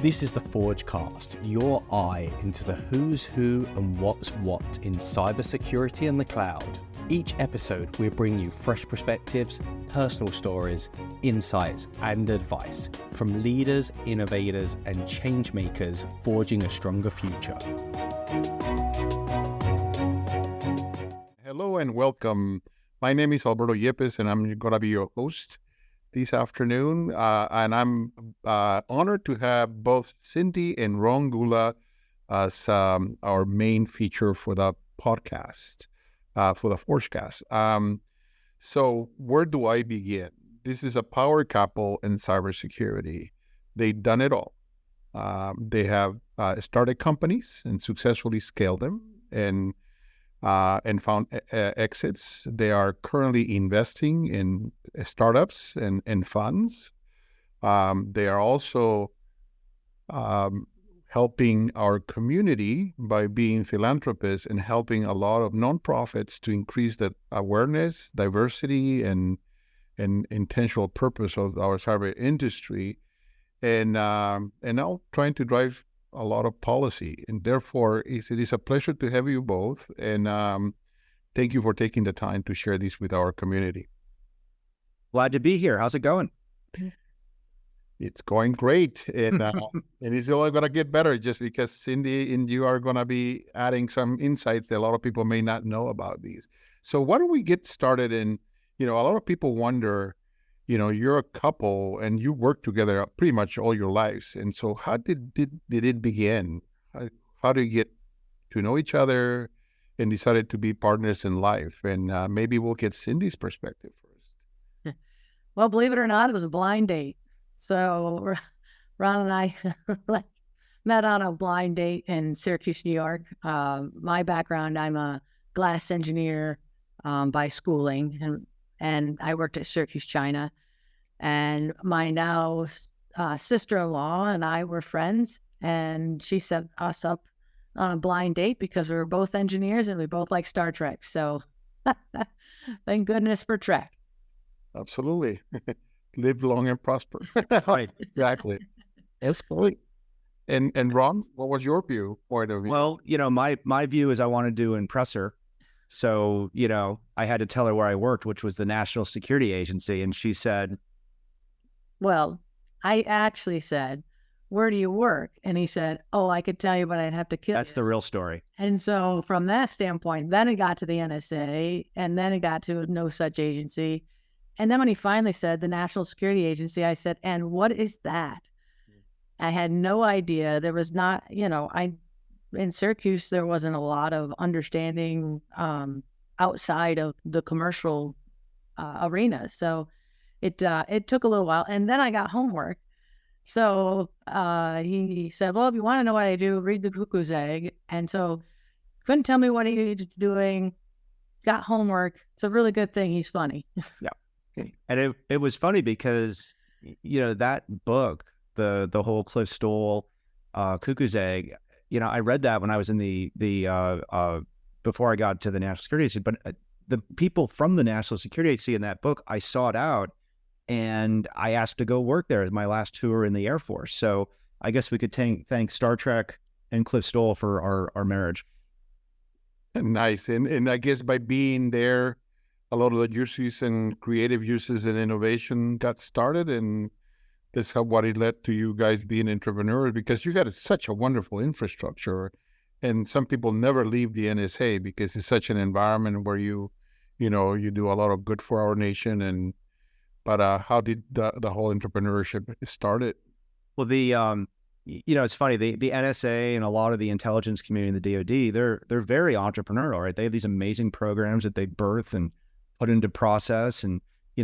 This is the Forgecast, your eye into the who's who and what's what in cybersecurity and the cloud. Each episode, we bring you fresh perspectives, personal stories, insights, and advice from leaders, innovators, and change makers forging a stronger future. Hello and welcome. My name is Alberto Yépez, and I'm going to be your host this afternoon. And I'm honored to have both Cyndi and Ron Gula as our main feature for the podcast, for the Forgecast. So where do I begin? This is a power couple in cybersecurity. They've done it all. They have started companies and successfully scaled them and found exits. They are currently investing in startups and funds. They are also helping our community by being philanthropists and helping a lot of nonprofits to increase the awareness, diversity, and intentional purpose of our cyber industry, and now trying to drive a lot of policy. And therefore, it is a pleasure to have you both. And thank you for taking the time to share this with our community. Glad to be here. How's it going? It's going great. And it's only going to get better just because Cyndi and you are going to be adding some insights that a lot of people may not know about these. So why don't we get started? And, a lot of people wonder, you're a couple and you work together pretty much all your lives. And so how did it begin? How do you get to know each other and decided to be partners in life? And maybe we'll get Cyndi's perspective first. Well, believe it or not, it was a blind date. So Ron and I met on a blind date in Syracuse, New York. My background, I'm a glass engineer by schooling, and I worked at Syracuse, China. And my now sister-in-law and I were friends, and she set us up on a blind date because we were both engineers and we both like Star Trek. So thank goodness for Trek. Absolutely. Live long and prosper. Right. Exactly. That's great. And Ron, what was your point of view? Well, my view is I wanted to impress her. So, I had to tell her where I worked, which was the National Security Agency. And she said, well, I actually said, where do you work? And he said, oh, I could tell you, but I'd have to kill you. That's the real story. And so from that standpoint, then it got to the NSA, and then it got to no such agency. And then when he finally said the National Security Agency, I said, and what is that? I had no idea. There was not, in Syracuse, there wasn't a lot of understanding outside of the commercial arena. So it took a little while. And then I got homework. So he said, well, if you want to know what I do, read The Cuckoo's Egg. And so couldn't tell me what he was doing, got homework. It's a really good thing. He's funny. Yeah. And it was funny because, that book, the whole Cliff Stoll Cuckoo's Egg, I read that when I was in the before I got to the National Security Agency, but the people from the National Security Agency in that book, I sought out and I asked to go work there as my last tour in the Air Force. So I guess we could thank Star Trek and Cliff Stoll for our marriage. Nice. And I guess by being there, a lot of the uses and creative uses and innovation got started, and that's what it led to you guys being entrepreneurs, because you got such a wonderful infrastructure, and some people never leave the NSA because it's such an environment where you do a lot of good for our nation. But how did the whole entrepreneurship started? Well, it's funny, the NSA and a lot of the intelligence community in the DoD, they're very entrepreneurial, right? They have these amazing programs that they birth and put into process and,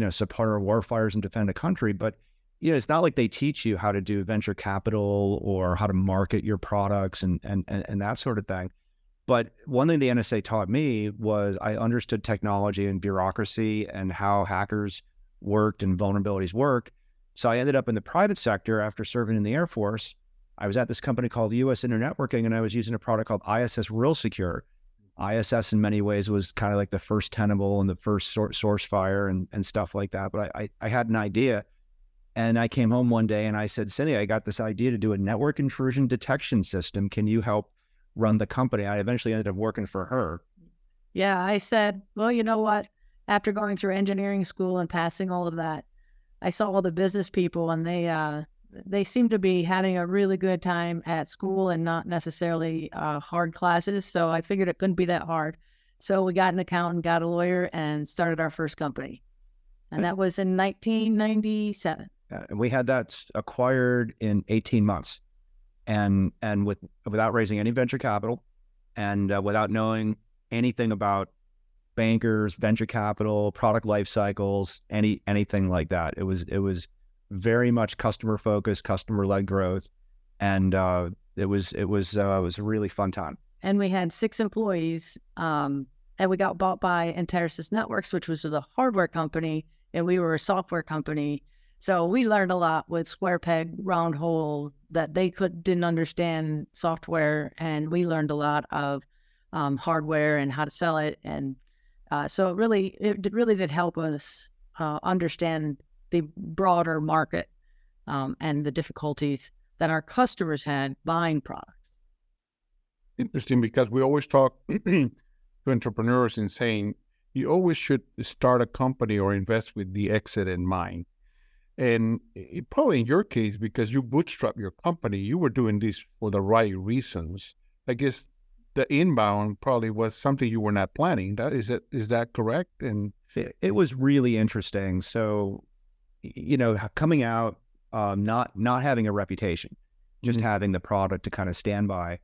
support our warfighters and defend the country. But, it's not like they teach you how to do venture capital or how to market your products and that sort of thing. But one thing the NSA taught me was I understood technology and bureaucracy and how hackers worked and vulnerabilities work. So I ended up in the private sector after serving in the Air Force. I was at this company called US Internetworking, and I was using a product called ISS Real Secure. ISS in many ways was kind of like the first Tenable and the first source fire and stuff like that. But I had an idea And I came home one day and I said, Cyndi, I got this idea to do a network intrusion detection system. Can you help run the company? I eventually ended up working for her. Yeah, I said, well, you know what? After going through engineering school and passing all of that, I saw all the business people, and they seemed to be having a really good time at school and not necessarily hard classes. So I figured it couldn't be that hard. So we got an accountant, got a lawyer, and started our first company. And that was in 1997. And we had that acquired in 18 months, and without raising any venture capital, and without knowing anything about bankers, venture capital, product life cycles, anything like that. It was very much customer focused, customer led growth, and it was a really fun time. And we had 6 employees, and we got bought by Enterasys Networks, which was the hardware company, and we were a software company. So we learned a lot with square peg, round hole, that they didn't understand software, and we learned a lot of hardware and how to sell it. And so it really did help us understand the broader market and the difficulties that our customers had buying products. Interesting, because we always talk to entrepreneurs in saying you always should start a company or invest with the exit in mind. And probably in your case, because you bootstrap your company, you were doing this for the right reasons. I guess the inbound probably was something you were not planning. Is that correct? And it was really interesting. So, coming out, not having a reputation, just having the product to kind of stand by.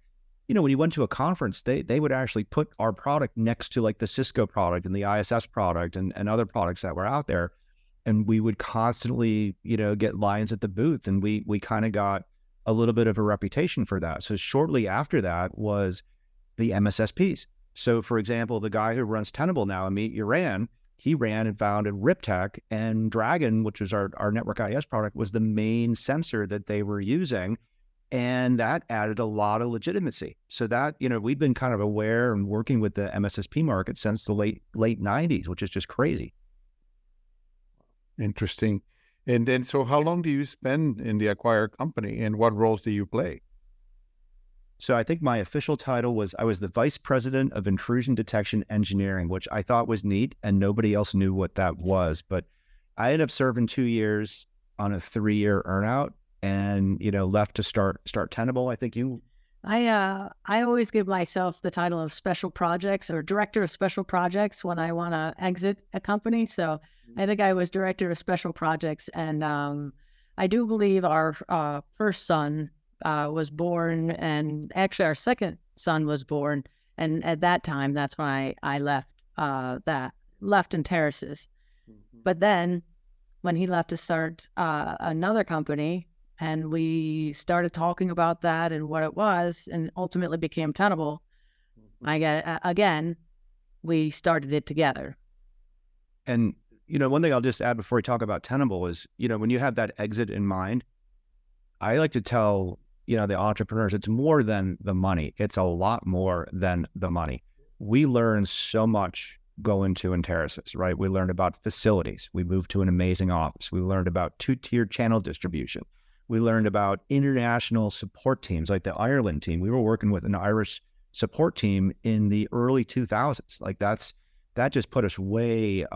When you went to a conference, they would actually put our product next to like the Cisco product and the ISS product and other products that were out there. And we would constantly, get lines at the booth, and we kind of got a little bit of a reputation for that. So shortly after that was the MSSPs. So for example, the guy who runs Tenable now, Amit Uran, he ran and founded RipTech, and Dragon, which was our network IS product, was the main sensor that they were using. And that added a lot of legitimacy. So that, we've been kind of aware and working with the MSSP market since the late 90s, which is just crazy. Interesting. And then, so how long do you spend in the acquired company, and what roles do you play? So I think my official title was, I was the Vice President of Intrusion Detection Engineering, which I thought was neat, and nobody else knew what that was. But I ended up serving 2 years on a 3-year earnout, and, left to start Tenable. I think I always give myself the title of special projects or director of special projects when I want to exit a company. So I think I was director of special projects, and I do believe our first son was born, and actually our second son was born. And at that time, that's when I left Enterasys. But then when he left to start another company, and we started talking about that and what it was, and ultimately became Tenable, again, we started it together. And, one thing I'll just add before we talk about Tenable is, when you have that exit in mind, I like to tell, the entrepreneurs, it's more than the money. It's a lot more than the money. We learned so much going to Enterasys, right? We learned about facilities. We moved to an amazing office. We learned about 2-tiered channel distribution. We learned about international support teams, like the Ireland team. We were working with an Irish support team in the early 2000s. Like that just put us way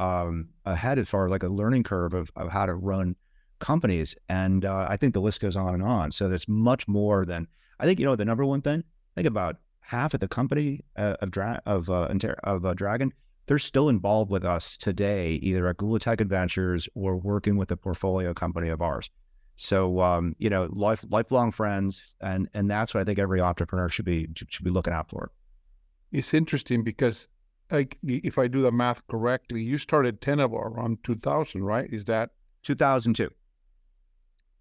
ahead as far as like a learning curve of how to run companies. And I think the list goes on and on. So there's much more than, I think, the number one thing, I think about half of the company of Dragon, they're still involved with us today, either at Gula Tech Adventures or working with a portfolio company of ours. So, lifelong friends, and that's what I think every entrepreneur should be looking out for. It's interesting because, like, if I do the math correctly, you started Tenable around 2000, right? Is that 2002?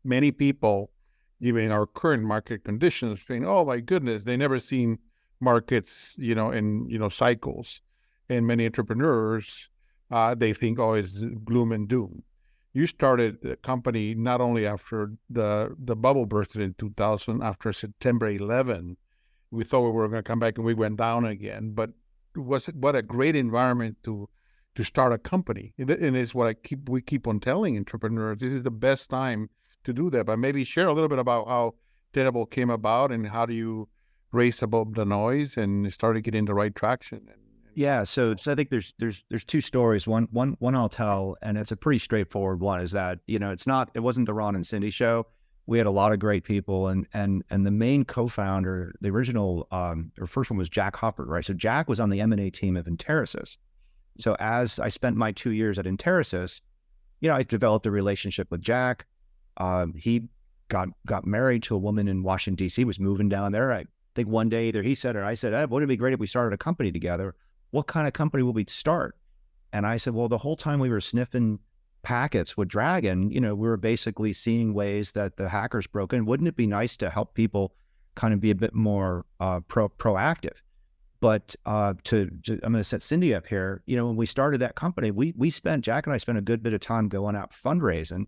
Many people, given our current market conditions, think, "Oh my goodness, they never seen markets, in cycles." And many entrepreneurs, they think, "Oh, it's gloom and doom." You started the company not only after the bubble bursted in 2000, after September 11, we thought we were going to come back and we went down again. But what a great environment to to start a company. And it's what we keep on telling entrepreneurs. This is the best time to do that. But maybe share a little bit about how Tenable came about and how do you race above the noise and started getting the right traction. Yeah, so I think there's two stories. One I'll tell, and it's a pretty straightforward one. Is that it wasn't the Ron and Cyndi show. We had a lot of great people, and the main co-founder, the original or first one was Jack Huppert, right? So Jack was on the M&A team of Enterasys. So as I spent my 2 years at Enterasys, I developed a relationship with Jack. He got married to a woman in Washington, D.C., was moving down there. I think one day either he said or I said, wouldn't it be great if we started a company together? What kind of company will we start? And I said, well, the whole time we were sniffing packets with Dragon, we were basically seeing ways that the hackers broke in. Wouldn't it be nice to help people kind of be a bit more proactive? But I'm going to set Cyndi up here. When we started that company, Jack and I spent a good bit of time going out fundraising,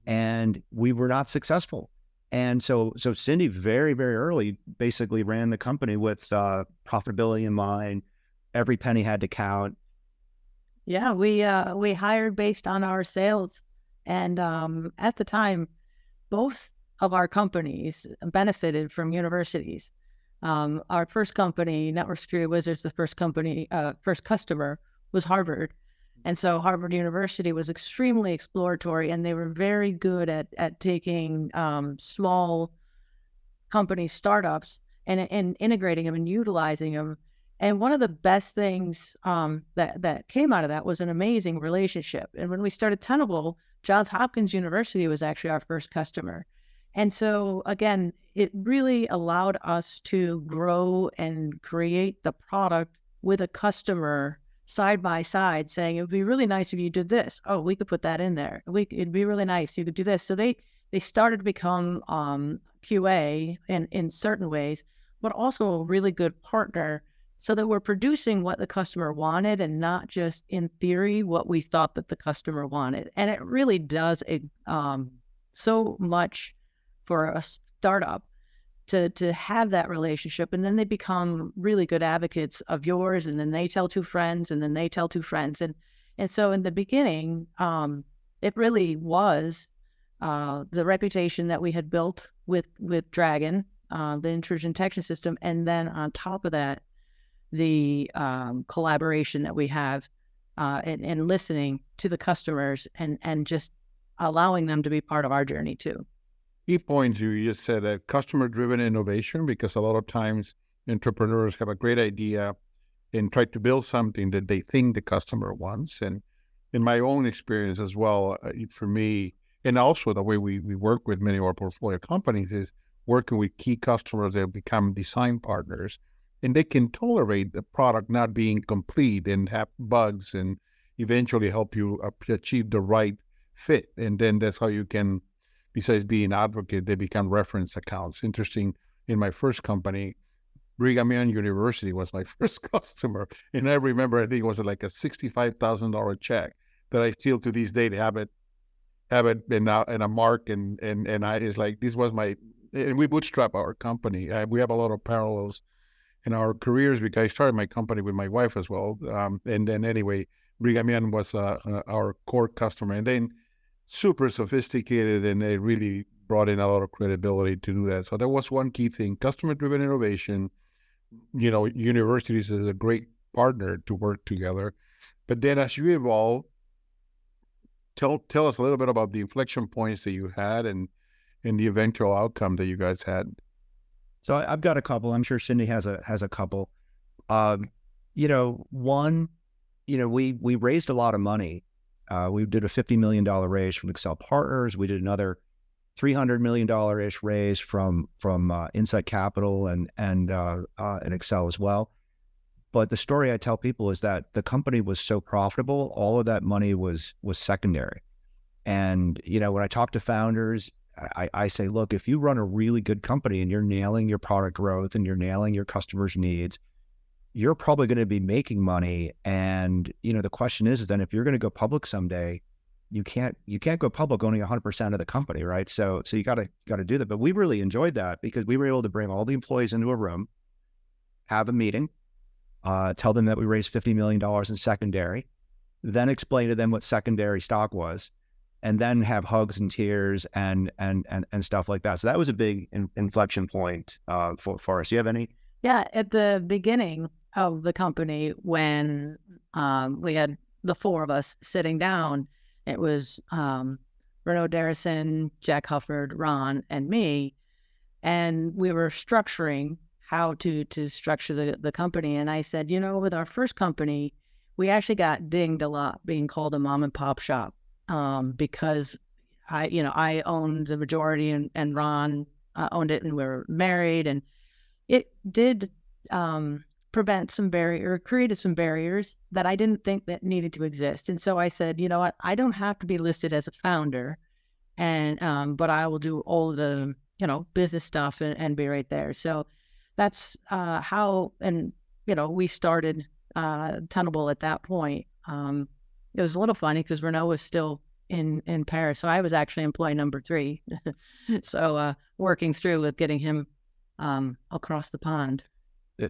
and we were not successful. And so Cyndi very, very early basically ran the company with profitability in mind. Every penny had to count. Yeah, we hired based on our sales, and at the time, both of our companies benefited from universities. Our first company, Network Security Wizards, the first customer was Harvard, and so Harvard University was extremely exploratory, and they were very good at taking small company startups and integrating them and utilizing them. And one of the best things that came out of that was an amazing relationship. And when we started Tenable, Johns Hopkins University was actually our first customer. And so, again, it really allowed us to grow and create the product with a customer side by side, saying, it would be really nice if you did this. Oh, we could put that in there. It'd be really nice. You could do this. So they started to become QA in certain ways, but also a really good partner, so that we're producing what the customer wanted and not just in theory what we thought that the customer wanted. And it really does so much for a startup to have that relationship. And then they become really good advocates of yours, and then they tell two friends, and then they tell two friends. And so in the beginning, it really was the reputation that we had built with Dragon, the intrusion detection system, and then on top of that, the collaboration that we have and listening to the customers and just allowing them to be part of our journey too. Key points you just said, that customer-driven innovation, because a lot of times entrepreneurs have a great idea and try to build something that they think the customer wants. And in my own experience as well, for me, and also the way we work with many of our portfolio companies, is working with key customers that become design partners. And they can tolerate the product not being complete and have bugs, and eventually help you achieve the right fit. And then that's how you can, besides being an advocate, they become reference accounts. Interesting, in my first company, Brigham Young University was my first customer. And I remember, I think it was like a $65,000 check that I still to this day have it in a mark. And I is like, this was and we bootstrap our company. We have a lot of parallels in our careers, because I started my company with my wife as well. And then anyway, Brigham Young was our core customer, and then super sophisticated, and they really brought in a lot of credibility to do that. So that was one key thing, customer-driven innovation. Universities is a great partner to work together. But then as you evolve, tell us a little bit about the inflection points that you had and the eventual outcome that you guys had. So I've got a couple. I'm sure Cyndi has a couple. One, we raised a lot of money. We did a $50 million raise from Excel Partners. We did another $300 million-ish raise from Insight Capital and Excel as well. But the story I tell people is that the company was so profitable, all of that money was secondary. And when I talk to founders, I say, look, if you run a really good company and you're nailing your product growth and you're nailing your customers' needs, you're probably going to be making money. And, the question is then if you're going to go public someday, you can't go public owning 100% of the company, right? So you got to do that. But we really enjoyed that because we were able to bring all the employees into a room, have a meeting, tell them that we raised $50 million in secondary. then explain to them what secondary stock was, and then have hugs and tears and stuff like that. So that was a big inflection point for us. Do you have any? Yeah, at the beginning of the company, when we had the four of us sitting down, it was Renaud Darrison, Jack Hufford, Ron, and me, and we were structuring how to structure the company. And I said, with our first company, we actually got dinged a lot being called a mom and pop shop. Because I owned the majority and Ron owned it, and we were married, and it did created some barriers that I didn't think that needed to exist. And so I said, you know what, I don't have to be listed as a founder, and but I will do all the business stuff and be right there. So that's how, and we started Tenable at that point. It was a little funny because Renaud was still in Paris. So I was actually employee number 3. So working through with getting him across the pond.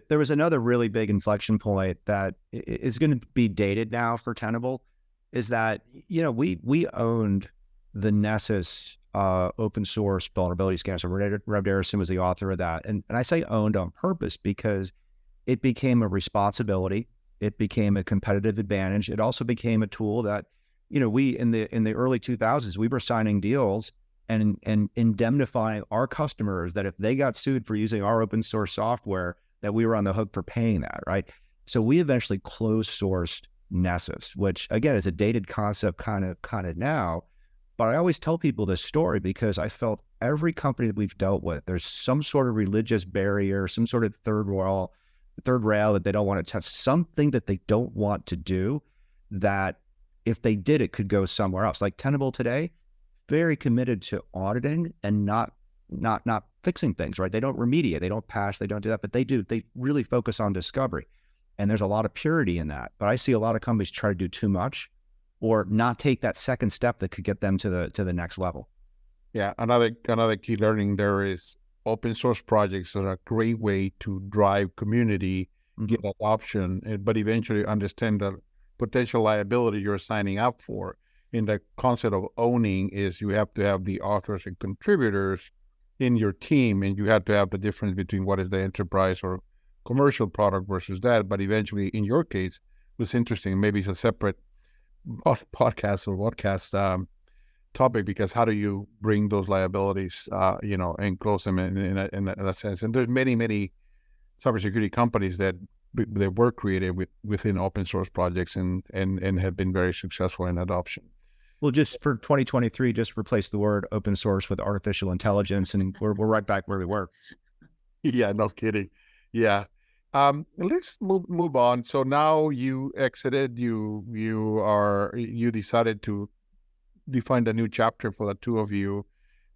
There was another really big inflection point that is going to be dated now for Tenable, is that, we owned the Nessus open source vulnerability scanner. So Rev Darrison was the author of that. And I say owned on purpose because it became a responsibility. It became a competitive advantage. It also became a tool that, we in the early 2000s, we were signing deals and indemnifying our customers that if they got sued for using our open source software, that we were on the hook for paying that, right? So we eventually closed sourced Nessus, which again is a dated concept kind of now. But I always tell people this story because I felt every company that we've dealt with, there's some sort of religious barrier, some sort of third rail that they don't want to touch, something that they don't want to do, that if they did, it could go somewhere else. Like Tenable today, very committed to auditing and not fixing things, right? They don't remediate, they don't patch, they don't do that, but they do. They really focus on discovery. And there's a lot of purity in that. But I see a lot of companies try to do too much or not take that second step that could get them to the next level. Yeah, another key learning there is open source projects are a great way to drive community, get adoption, but eventually understand the potential liability you're signing up for. In the concept of owning is you have to have the authors and contributors in your team, and you have to have the difference between what is the enterprise or commercial product versus that. But eventually, in your case, it was interesting. Maybe it's a separate podcast or podcast topic, because how do you bring those liabilities, and close them in that sense? And there's many cybersecurity companies that they were created within open source projects and have been very successful in adoption. Well, just for 2023, just replace the word open source with artificial intelligence, and we're right back where we were. Yeah, no kidding. Yeah. Let's move on. So now you exited. You decided to define a new chapter for the two of you,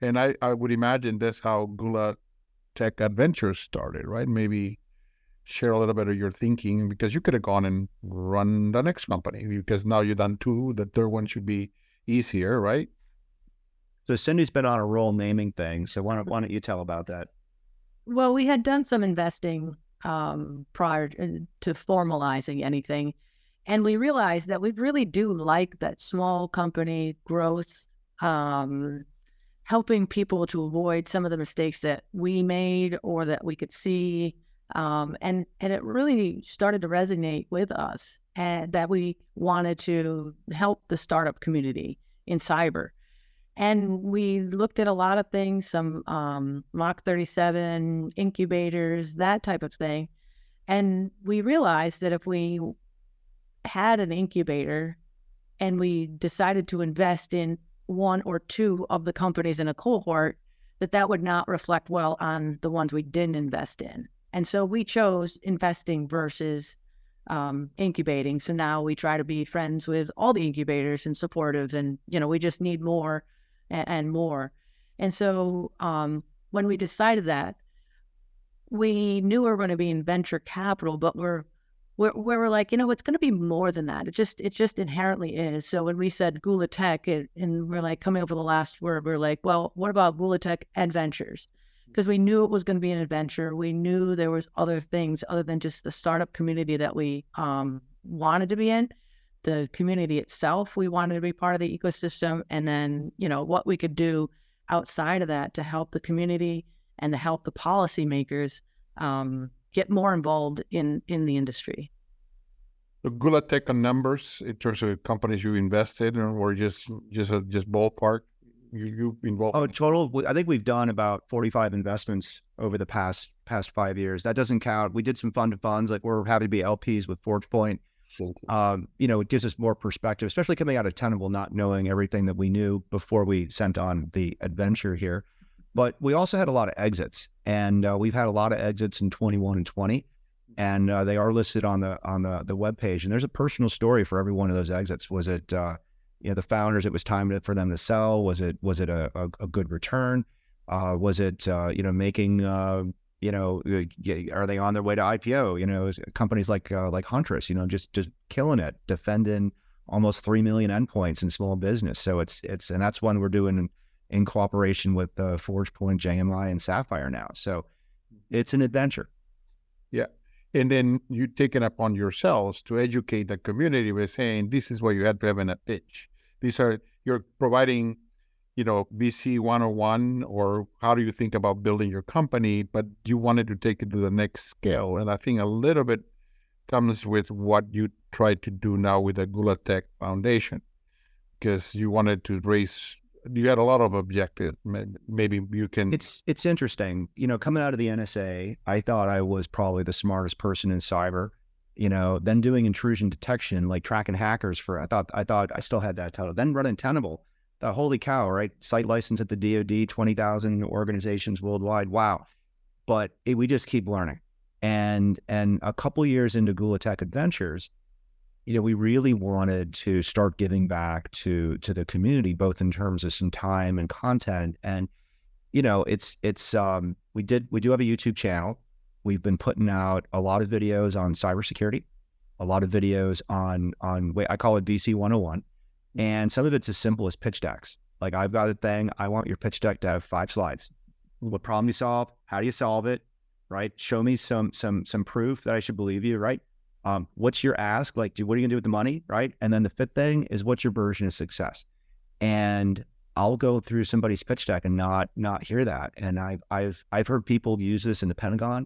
and I would imagine that's how Gula Tech Adventures started, right? Maybe share a little bit of your thinking, because you could have gone and run the next company, because now you've done 2. The third one should be easier, right? So Cindy's been on a roll naming things. So why don't you tell about that? Well, we had done some investing prior to formalizing anything. And we realized that we really do like that small company growth, helping people to avoid some of the mistakes that we made or that we could see. And it really started to resonate with us, and that we wanted to help the startup community in cyber. And we looked at a lot of things, some Mach 37 incubators, that type of thing. And we realized that if we had an incubator and we decided to invest in 1 or 2 of the companies in a cohort, that would not reflect well on the ones we didn't invest in. And so we chose investing versus incubating. So now we try to be friends with all the incubators and supportive, and, we just need more and more. And so when we decided that, we knew we were going to be in venture capital, but we're like, it's going to be more than that. It just inherently is. So when we said Gula Tech, and we're like coming over the last word, we're like, well, what about Gula Tech Adventures? Because we knew it was going to be an adventure. We knew there was other things other than just the startup community that we wanted to be in. the community itself. We wanted to be part of the ecosystem, and then, what we could do outside of that to help the community and to help the policymakers get more involved in the industry. The Gula Tech on numbers in terms of companies you invested in, or just ballpark you involved? Oh, total. I think we've done about 45 investments over the past 5 years. That doesn't count. We did some fund to funds, like we're happy to be LPs with Forgepoint. It gives us more perspective, especially coming out of Tenable, not knowing everything that we knew before we sent on the adventure here. But we also had a lot of exits, and we've had a lot of exits in 21 and 20, and they are listed on the webpage. And there's a personal story for every one of those exits. Was it the founders? It was time for them to sell. Was it a good return? Was it making are they on their way to IPO? Companies like Huntress, just killing it, defending almost 3 million endpoints in small business. So and that's one we're doing in cooperation with Forgepoint, JMI, and Sapphire now. So it's an adventure. Yeah. And then you take it upon yourselves to educate the community by saying, this is what you had to have in a pitch. You're providing, VC 101, or how do you think about building your company, but you wanted to take it to the next scale. And I think a little bit comes with what you try to do now with the Gula Tech Foundation, because you wanted to you had a lot of objectives. Maybe you can... It's interesting. Coming out of the NSA, I thought I was probably the smartest person in cyber. Then doing intrusion detection, like tracking hackers I thought I still had that title. Then running Tenable, holy cow, right? Site license at the DoD, 20,000 organizations worldwide. Wow. But we just keep learning. And a couple years into Gula Tech Adventures, we really wanted to start giving back to the community, both in terms of some time and content. And, we do have a YouTube channel. We've been putting out a lot of videos on cybersecurity, a lot of videos on I call it VC 101. And some of it's as simple as pitch decks. Like, I've got a thing, I want your pitch deck to have 5 slides. What problem you solve? How do you solve it? Right? Show me some proof that I should believe you, right? What's your ask? Like, what are you gonna do with the money, right? And then the 5th thing is, what's your version of success? And I'll go through somebody's pitch deck and not hear that. And I've heard people use this in the Pentagon.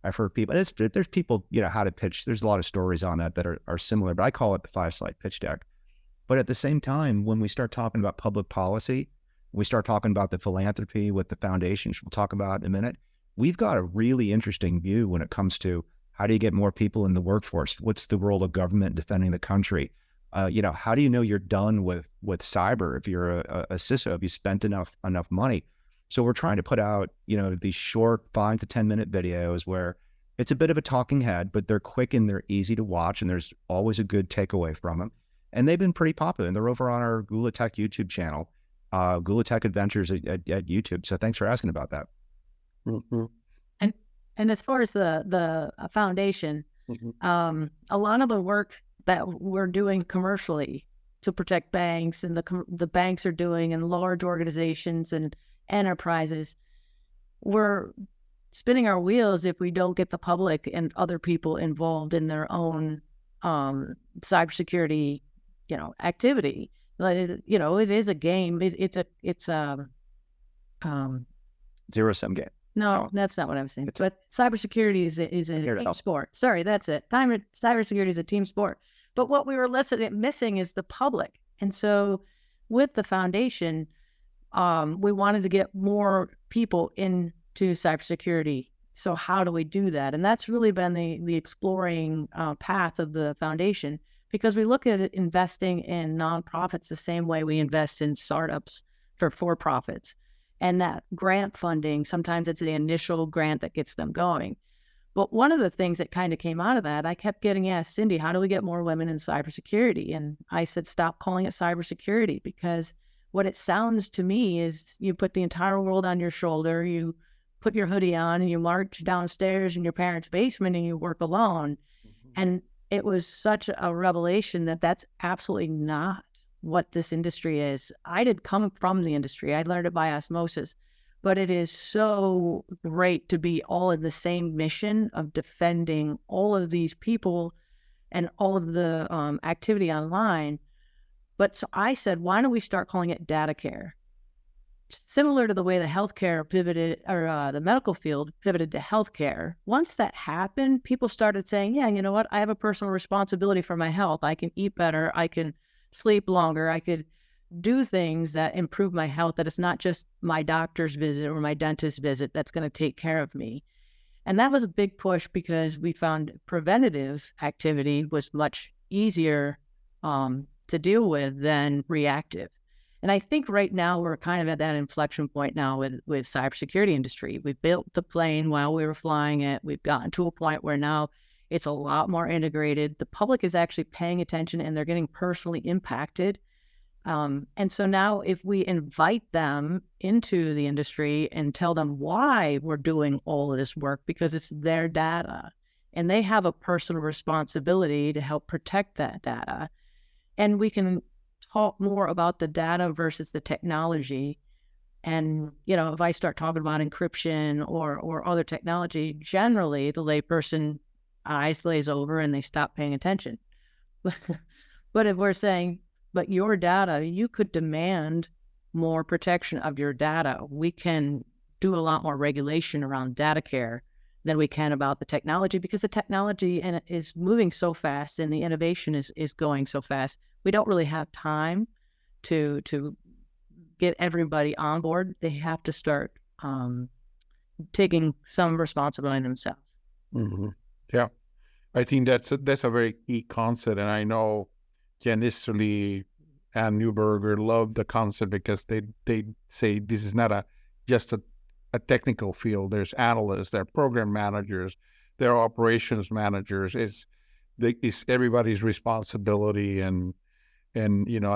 I've heard people, there's people, how to pitch. There's a lot of stories on that are similar, but I call it the 5-slide pitch deck. But at the same time, when we start talking about public policy, we start talking about the philanthropy with the foundations we'll talk about in a minute, we've got a really interesting view when it comes to how do you get more people in the workforce? What's the role of government defending the country? How do you know you're done with cyber if you're a CISO, if you spent enough money? So we're trying to put out, these short 5 to 10 minute videos where it's a bit of a talking head, but they're quick and they're easy to watch, and there's always a good takeaway from them. And they've been pretty popular, and they're over on our Gula Tech YouTube channel, Gula Tech Adventures at YouTube. So thanks for asking about that. Mm-hmm. And as far as the foundation, a lot of the work that we're doing commercially to protect banks, and the banks are doing, and large organizations and enterprises, we're spinning our wheels if we don't get the public and other people involved in their own cybersecurity, activity. It is a game. It's a zero-sum game. No, that's not what I was saying. But cybersecurity is a team sport. Sorry, that's it. Cybersecurity is a team sport. But what we were missing is the public. And so with the foundation, we wanted to get more people into cybersecurity. So how do we do that? And that's really been the exploring path of the foundation, because we look at it investing in nonprofits the same way we invest in startups for-profits. And that grant funding, sometimes it's the initial grant that gets them going. But one of the things that kind of came out of that, I kept getting asked, Cyndi, how do we get more women in cybersecurity? And I said, stop calling it cybersecurity, because what it sounds to me is you put the entire world on your shoulder, you put your hoodie on, and you march downstairs in your parents' basement and you work alone. Mm-hmm. And it was such a revelation that that's absolutely not what this industry is. I did come from the industry. I learned it by osmosis, but it is so great to be all in the same mission of defending all of these people and all of the activity online. But so I said, why don't we start calling it data care? Similar to the way the healthcare pivoted, or the medical field pivoted to healthcare. Once that happened, people started saying, yeah, you know what? I have a personal responsibility for my health. I can eat better. I can sleep longer. I could do things that improve my health, that it's not just my doctor's visit or my dentist visit that's going to take care of me. And that was a big push because we found preventative activity was much easier to deal with than reactive. And I think right now we're kind of at that inflection point now with cybersecurity industry. We built the plane while we were flying it. We've gotten to a point where now it's a lot more integrated. The public is actually paying attention and they're getting personally impacted. And so now if we invite them into the industry and tell them why we're doing all of this work, because it's their data and they have a personal responsibility to help protect that data. And we can talk more about the data versus the technology. And, you know, if I start talking about encryption or other technology, generally the layperson eyes glaze over and they stop paying attention. But if we're saying, but your data, you could demand more protection of your data. We can do a lot more regulation around data care than we can about the technology, because the technology is moving so fast and the innovation is going so fast. We don't really have time to get everybody on board. They have to start taking some responsibility themselves. Mm-hmm. Yeah, I think that's a very key concept, and I know Jen Easterly and Newberger love the concept because they say this is not just a technical field. There's analysts, there are program managers, there are operations managers. It's everybody's responsibility, and you know,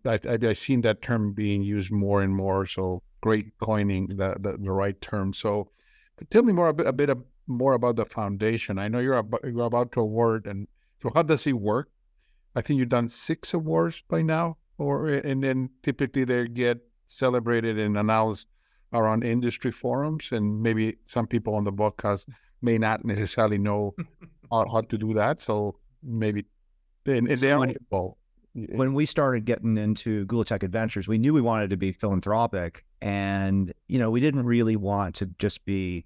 I've seen that term being used more and more. So great coining the right term. So, but tell me a bit more about the foundation. I know you're about to award, and so how does it work? I think you've done 6 awards by now, and then typically they get celebrated and announced around industry forums, and maybe some people on the podcast may not necessarily know how to do that. So maybe when we started getting into Gula Tech Adventures, we knew we wanted to be philanthropic, and you know, we didn't really want to just be,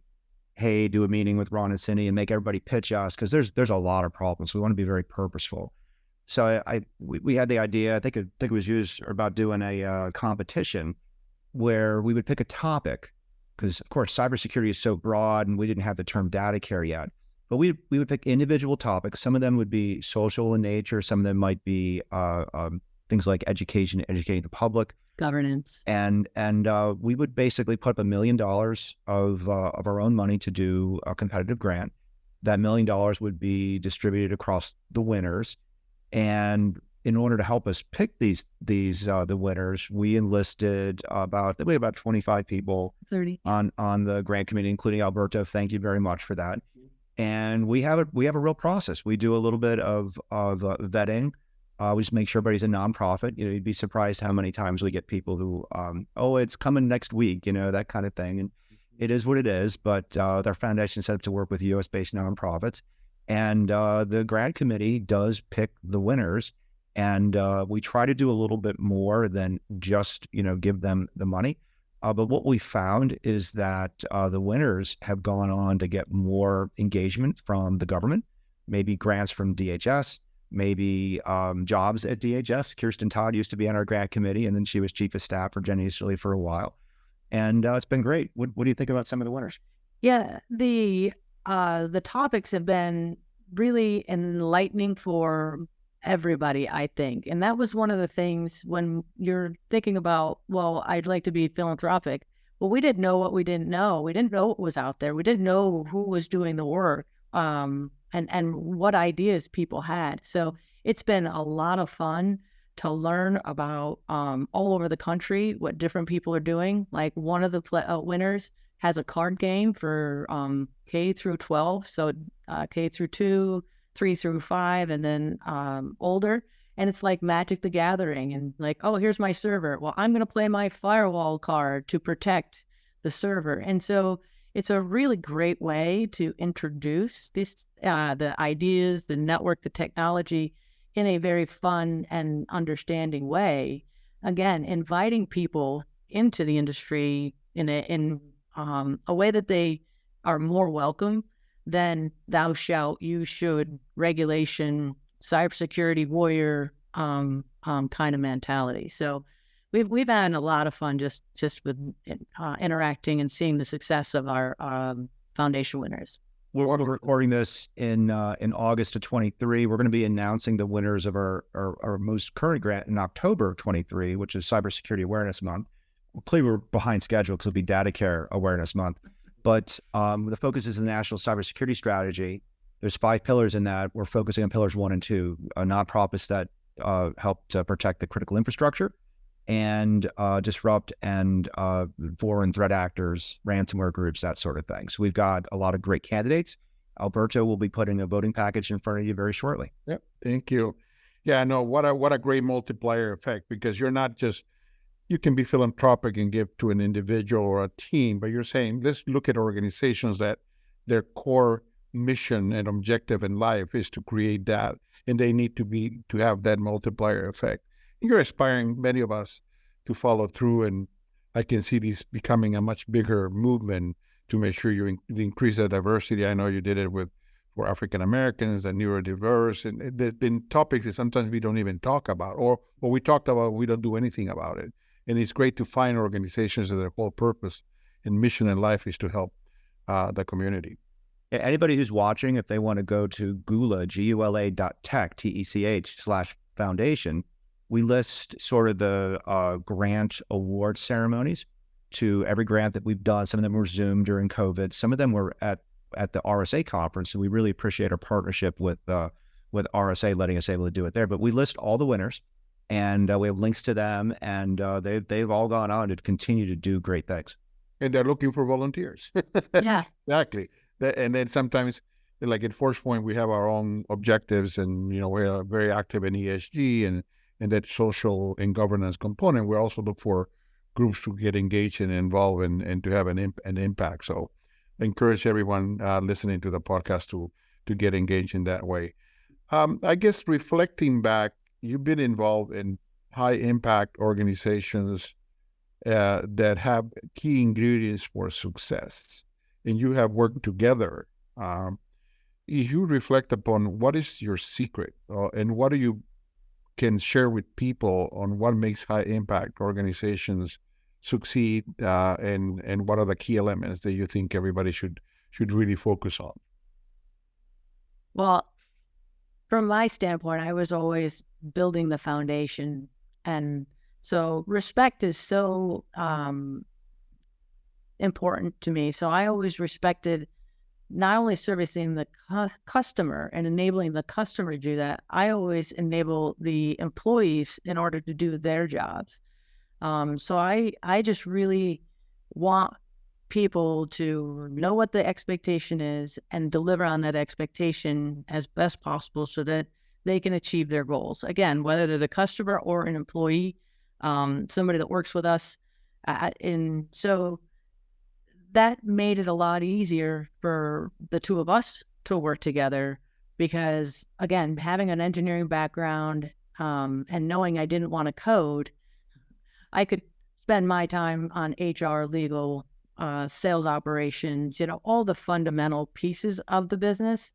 hey, do a meeting with Ron and Cyndi and make everybody pitch us, because there's a lot of problems. We want to be very purposeful. So we had the idea, I think it was used about doing a competition where we would pick a topic, because of course cybersecurity is so broad and we didn't have the term data care yet. But we would pick individual topics. Some of them would be social in nature. Some of them might be things like education, educating the public, governance, and we would basically put up $1 million of our own money to do a competitive grant. That $1 million would be distributed across the winners. And in order to help us pick the winners, we enlisted about 25 people 30 on the grant committee, including Alberto. Thank you very much for that. And we have a real process. We do a little bit of vetting. We just make sure everybody's a nonprofit. You know, you'd be surprised how many times we get people who, it's coming next week, you know, that kind of thing. And it is what it is. But our foundation is set up to work with U.S.-based nonprofits. And the grant committee does pick the winners. And we try to do a little bit more than just, you know, give them the money. But what we found is that the winners have gone on to get more engagement from the government, maybe grants from DHS, maybe jobs at DHS. Kirsten Todd used to be on our grant committee, and then she was chief of staff for Jen Easterly for a while. And it's been great. What do you think about some of the winners? Yeah, the topics have been really enlightening for everybody, I think. And that was one of the things when you're thinking about, well, I'd like to be philanthropic. Well, we didn't know what we didn't know. We didn't know what was out there. We didn't know who was doing the work, and what ideas people had. So it's been a lot of fun to learn about all over the country what different people are doing. Like one of the winners has a card game for K through 12, so K through 2, 3 through 5, and then older. And it's like Magic the Gathering, and like, oh, here's my server. Well, I'm going to play my firewall card to protect the server. And so it's a really great way to introduce this, the ideas, the network, the technology in a very fun and understanding way. Again, inviting people into the industry in a way that they are more welcome than thou shalt, you should, regulation, cybersecurity warrior kind of mentality. So we've had a lot of fun just with interacting and seeing the success of our foundation winners. We're recording this in August of 23. We're going to be announcing the winners of our most current grant in October of 23, which is Cybersecurity Awareness Month. Clearly, we're behind schedule because it'll be Data Care Awareness Month. But the focus is the National Cybersecurity Strategy. There's 5 pillars in that. We're focusing on pillars 1 and 2, nonprofits that help to protect the critical infrastructure and disrupt and foreign threat actors, ransomware groups, that sort of thing. So we've got a lot of great candidates. Alberto will be putting a voting package in front of you very shortly. Yep. Thank you. Yeah, no, what a great multiplier effect, because you're not just, you can be philanthropic and give to an individual or a team, but you're saying, let's look at organizations that their core mission and objective in life is to create that, and they need to have that multiplier effect. You're inspiring many of us to follow through, and I can see this becoming a much bigger movement to make sure you increase the diversity. I know you did it for African Americans and neurodiverse, and there's been topics that sometimes we don't even talk about, or we talked about, we don't do anything about it. And it's great to find organizations that their whole purpose and mission in life is to help the community. Anybody who's watching, if they want to go to Gula, GULA.tech, TECH/foundation, we list sort of the grant award ceremonies to every grant that we've done. Some of them were Zoom during COVID. Some of them were at the RSA conference. And we really appreciate our partnership with RSA letting us able to do it there. But we list all the winners, and we have links to them, and they've all gone on to continue to do great things. And they're looking for volunteers. Yes. Exactly. And then sometimes, like at Forgepoint, we have our own objectives, and we are very active in ESG and that social and governance component. We also look for groups to get engaged and involved and to have an impact. So I encourage everyone listening to the podcast to get engaged in that way. I guess reflecting back, you've been involved in high impact organizations that have key ingredients for success, and you have worked together. You reflect upon what is your secret, and what do you can share with people on what makes high impact organizations succeed, and what are the key elements that you think everybody should really focus on? Well, from my standpoint, I was always building the foundation. And so respect is so important to me. So I always respected not only servicing the customer and enabling the customer to do that, I always enable the employees in order to do their jobs. So I just really want people to know what the expectation is and deliver on that expectation as best possible so that they can achieve their goals. Again, whether they're the customer or an employee, somebody that works with us. And so that made it a lot easier for the two of us to work together because, again, having an engineering background and knowing I didn't want to code, I could spend my time on HR, legal, sales operations, all the fundamental pieces of the business.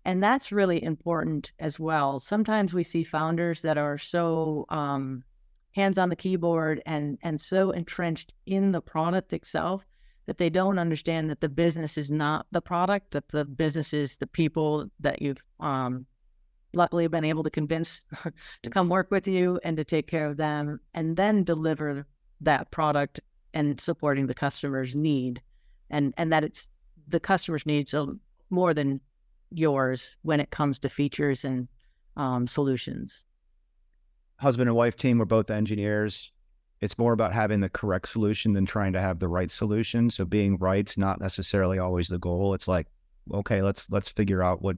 And that's really important as well. Sometimes we see founders that are so hands on the keyboard and so entrenched in the product itself that they don't understand that the business is not the product, that the business is the people that you've luckily been able to convince to come work with you and to take care of them and then deliver that product and supporting the customer's need. And that it's the customer's needs more than yours when it comes to features and solutions. Husband and wife team, we're both engineers. It's more about having the correct solution than trying to have the right solution. So being right's not necessarily always the goal. It's like, okay, let's figure out what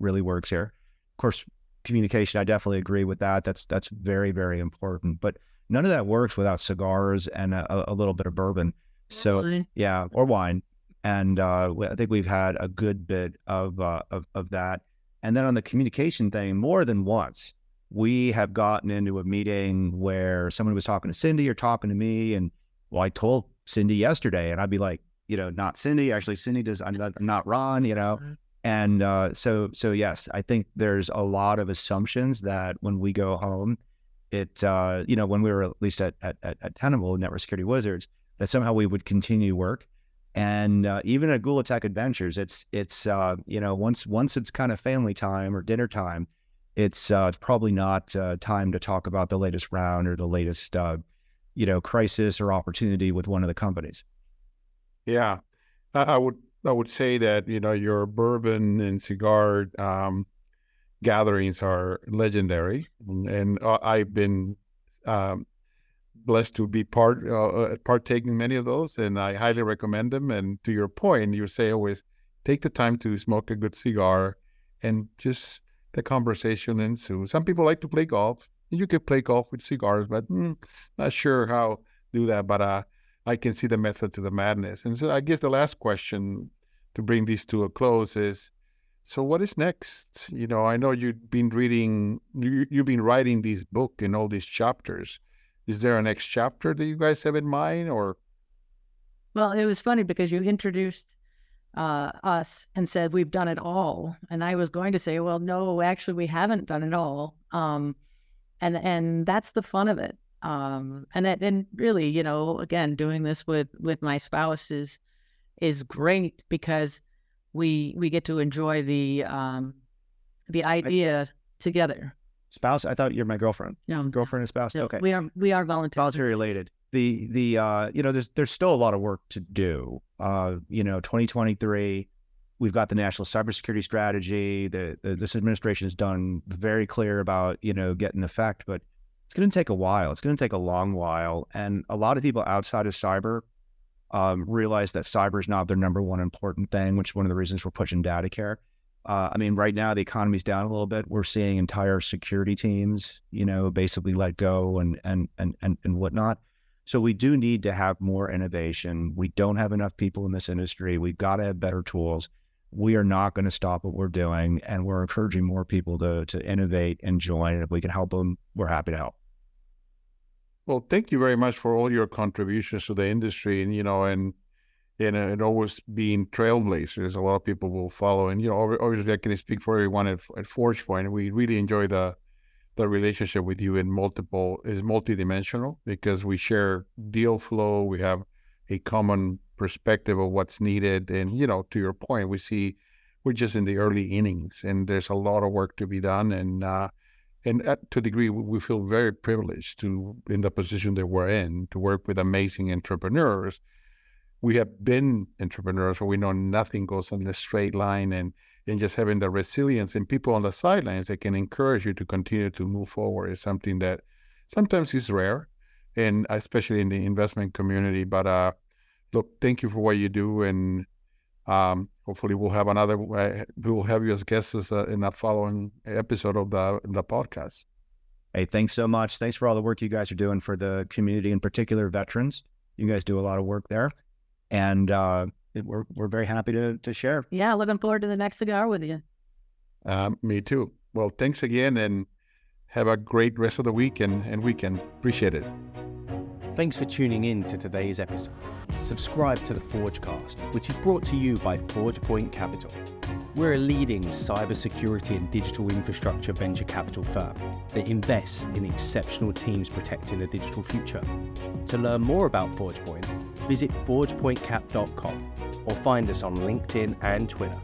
really works here. Of course, communication, I definitely agree with that. That's very, very important. But none of that works without cigars and a little bit of bourbon. So yeah, or wine. And I think we've had a good bit of that. And then on the communication thing, more than once, we have gotten into a meeting where someone was talking to Cyndi or talking to me. And well, I told Cyndi yesterday, and I'd be like, not Cyndi, actually Cyndi does, I'm not Ron, And so yes, I think there's a lot of assumptions that when we go home, when we were at least at Tenable, Network Security Wizards, that somehow we would continue work. And even at Gula Tech Adventures, it's once it's kind of family time or dinner time, it's probably not time to talk about the latest round or the latest crisis or opportunity with one of the companies. Yeah, I would say that your bourbon and cigar gatherings are legendary, and I've been blessed to be partaking in many of those, and I highly recommend them. And to your point, you say always take the time to smoke a good cigar, and just the conversation ensues. Some people like to play golf. You could play golf with cigars, but not sure how to do that. But I can see the method to the madness. And so I guess the last question to bring these to a close is, so what is next? I know you've been writing this book and all these chapters. Is there a next chapter that you guys have in mind, or? Well, it was funny because you introduced us and said we've done it all, and I was going to say, well, no, actually, we haven't done it all, and that's the fun of it. And really, again, doing this with my spouse is great because we get to enjoy the idea together. Spouse? I thought you're my girlfriend. No, girlfriend and spouse. No, okay, we are voluntary related. There's still a lot of work to do. 2023, we've got the national cybersecurity strategy. This administration has done very clear about getting the fact, but it's going to take a while. It's going to take a long while, and a lot of people outside of cyber realize that cyber is not their number one important thing, which is one of the reasons we're pushing data care. Right now the economy's down a little bit. We're seeing entire security teams, basically let go and whatnot. So we do need to have more innovation. We don't have enough people in this industry. We've got to have better tools. We are not going to stop what we're doing, and we're encouraging more people to innovate and join. And if we can help them, we're happy to help. Well, thank you very much for all your contributions to the industry, and always being trailblazers. A lot of people will follow, and obviously I can speak for everyone at Forgepoint. We really enjoy the relationship with you is multidimensional because we share deal flow. We have a common perspective of what's needed, and to your point, we're just in the early innings, and there's a lot of work to be done, and to a degree, we feel very privileged in the position that we're in, to work with amazing entrepreneurs. We have been entrepreneurs where we know nothing goes in a straight line, and just having the resilience and people on the sidelines that can encourage you to continue to move forward is something that sometimes is rare, and especially in the investment community. But look, thank you for what you do, and hopefully we'll have you as guests in the following episode of the podcast. Hey, thanks so much. Thanks for all the work you guys are doing for the community, in particular veterans. You guys do a lot of work there, and we're very happy to share. Yeah, looking forward to the next cigar with you. Me too. Well, thanks again, and have a great rest of the week and weekend. Appreciate it. Thanks for tuning in to today's episode. Subscribe to the Forgecast, which is brought to you by Forgepoint Capital. We're a leading cybersecurity and digital infrastructure venture capital firm that invests in exceptional teams protecting the digital future. To learn more about Forgepoint, visit forgepointcap.com or find us on LinkedIn and Twitter.